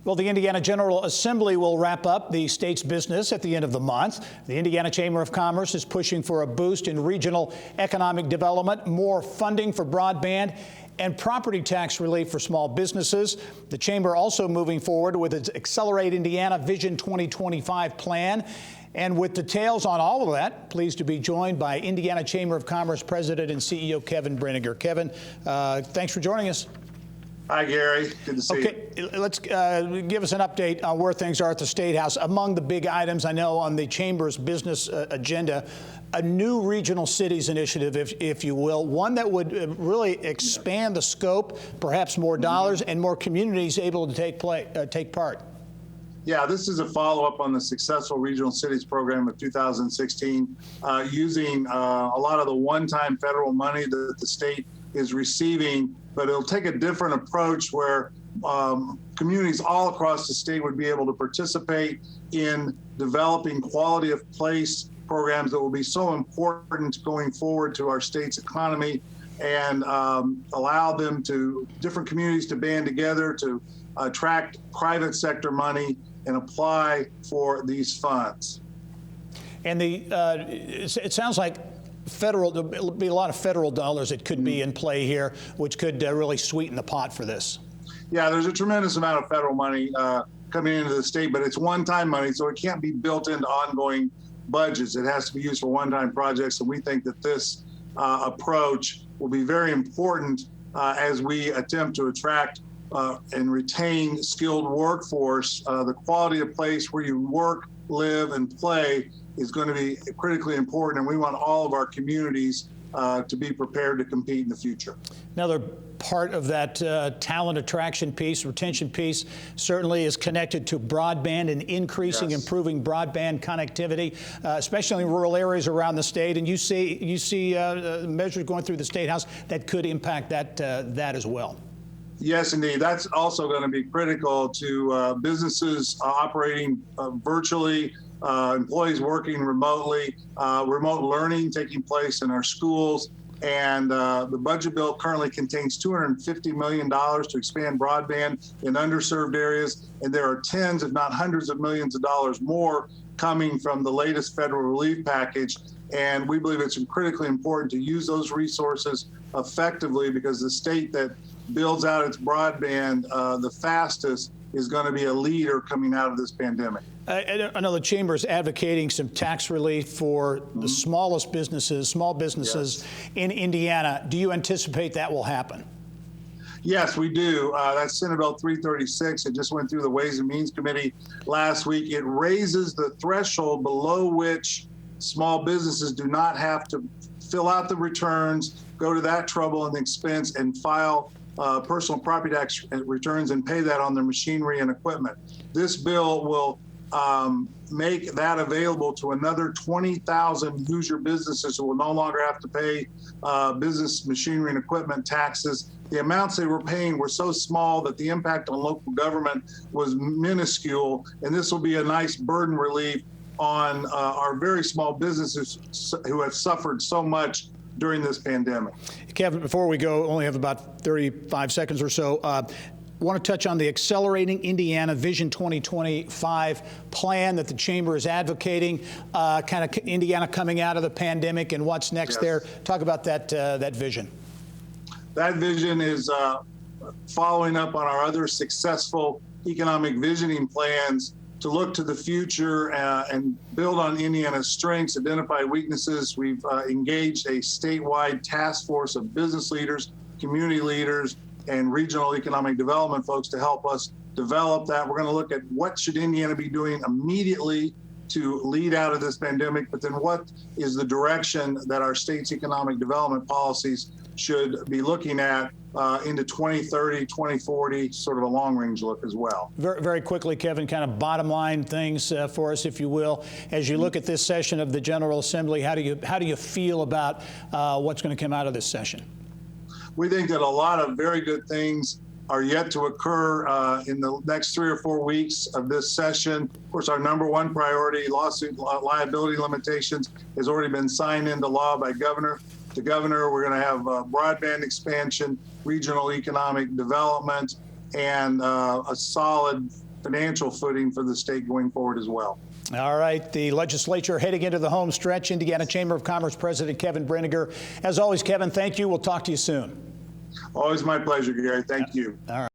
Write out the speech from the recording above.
Well, the Indiana General Assembly will wrap up the state's business at the end of the month. The Indiana Chamber of Commerce is pushing for a boost in regional economic development, more funding for broadband, and property tax relief for small businesses. The Chamber also moving forward with its Accelerate Indiana Vision 2025 plan. And with details on all of that, pleased to be joined by Indiana Chamber of Commerce President and CEO Kevin Brinegar. Kevin, thanks for joining us. Hi, Gary. Good to see you. Okay, let's give us an update on where things are at the State House. Among the big items, I know, on the Chamber's business agenda, a new regional cities initiative, if you will, one that would really expand the scope, perhaps more dollars, and more communities able to take part. Yeah, this is a follow-up on the successful Regional Cities program of 2016, using a lot of the one-time federal money that the state is receiving, but it'll take a different approach where communities all across the state would be able to participate in developing quality of place programs that will be so important going forward to our state's economy, and allow them to different communities to band together to attract private sector money and apply for these funds. And it sounds like there'll be a lot of federal dollars that could be in play here, which could really sweeten the pot for this. Yeah, there's a tremendous amount of federal money coming into the state, but it's one-time money, so it can't be built into ongoing budgets. It has to be used for one-time projects, and we think that this approach will be very important as we attempt to attract and retain skilled workforce. The quality of place where you work, live, and play is going to be critically important, and we want all of our communities to be prepared to compete in the future. Another part of that talent attraction piece, retention piece, certainly is connected to broadband and increasing, improving broadband connectivity, especially in rural areas around the state. And you see measures going through the State House that could impact that as well. Yes, indeed. That's also going to be critical to businesses operating virtually, employees working remotely, remote learning taking place in our schools. And the budget bill currently contains $250 million to expand broadband in underserved areas. And there are tens, if not hundreds of millions of dollars more coming from the latest federal relief package. And we believe it's critically important to use those resources effectively, because the state that builds out its broadband the fastest is going to be a leader coming out of this pandemic. I know the Chamber is advocating some tax relief for the small businesses in Indiana. Do you anticipate that will happen? Yes, we do. That's Senate Bill 336. It just went through the Ways and Means Committee last week. It raises the threshold below which small businesses do not have to fill out the returns, go to that trouble and expense, and file personal property tax returns and pay that on their machinery and equipment. This bill will make that available to another 20,000 Hoosier businesses who will no longer have to pay business machinery and equipment taxes. The amounts they were paying were so small that the impact on local government was minuscule, and this will be a nice burden relief on our very small businesses who have suffered so much during this pandemic. Kevin, before we go, only have about 35 seconds or so. Want to touch on the Accelerating Indiana Vision 2025 plan that the Chamber is advocating, kind of Indiana coming out of the pandemic and what's next there. Talk about that vision. That vision is following up on our other successful economic visioning plans to look to the future and build on Indiana's strengths, identify weaknesses. We've engaged a statewide task force of business leaders, community leaders, and regional economic development folks to help us develop that. We're going to look at what should Indiana be doing immediately to lead out of this pandemic, but then what is the direction that our state's economic development policies should be looking at into 2030, 2040, sort of a long-range look as well. Very, very quickly, Kevin, kind of bottom line things for us, if you will. As you look at this session of the General Assembly, how do you feel about what's going to come out of this session? We think that a lot of very good things are yet to occur in the next 3 or 4 weeks of this session. Of course, our number one priority, lawsuit liability limitations, has already been signed into law by the governor. We're going to have broadband expansion, regional economic development, and a solid financial footing for the state going forward as well. All right, the legislature heading into the home stretch. Indiana Chamber of Commerce President Kevin Brinegar. As always, Kevin, thank you. We'll talk to you soon. Always my pleasure, Gary. Thank you. All right.